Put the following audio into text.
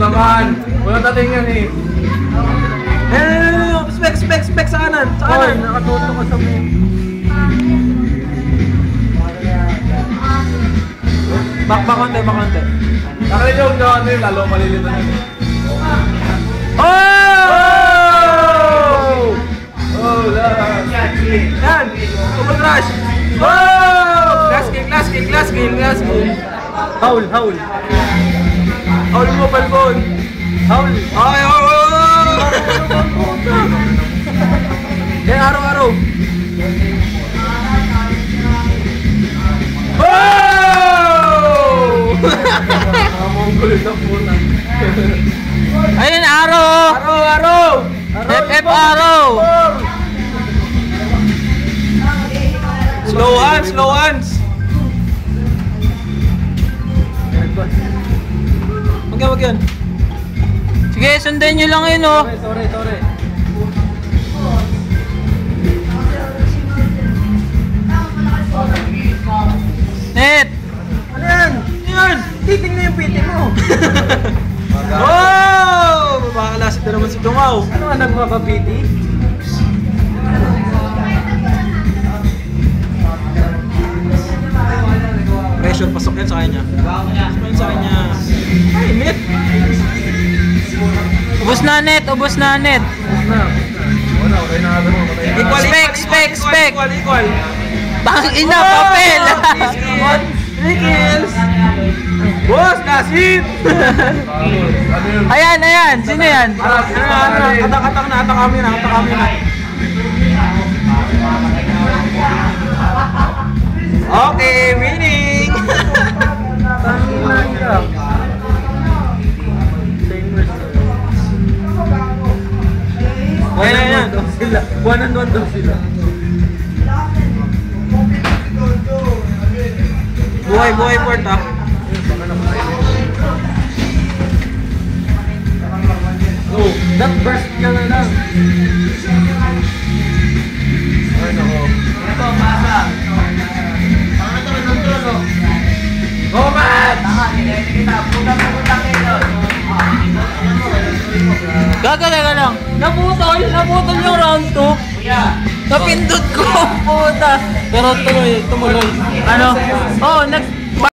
Naman. Wala dating yan eh. Spek sa kanan. Sa kanan. Nakatuto ko sa mo. Back konti. Nakalilig yung gawin nyo, lalo malilito na yun. Oh! Oh, lang. Yan! Double rush! Oh! Glass kill. Howl. Howl mo, Balbon! Howl! Okay, Yan, araw! Oh! Ang kulit ang puta. Ayun, araw! FF araw! Slow hands! Wag yan. Sige, sundan nyo lang yun, oh. Sorry. Net! Ano yan? Titing na yung piti mo. Wow! Mabakalasit na naman si Dungaw. Ano nga nagmapapiti? Pressure, pasok yan sa kanya. Ay, net! Ubus na net! Wala, okay na agad mo. Spek! Equal. Bang ina, papel! 3 kills! Boss, nasit! Ayan! Sino yan? Atak kami na. Okay, winning! Ayan. One and one daw sila. Buhay port, ah. Oh, that burst na lang. Ay, nako. Ito, masa. Ano ito, nagtulo? Go, man! Kita, puta kayo. Gaga lang. Naputol yung round 2. Kuya. Napindot ko, puta. Pero tumuloy. Ano? Oh, next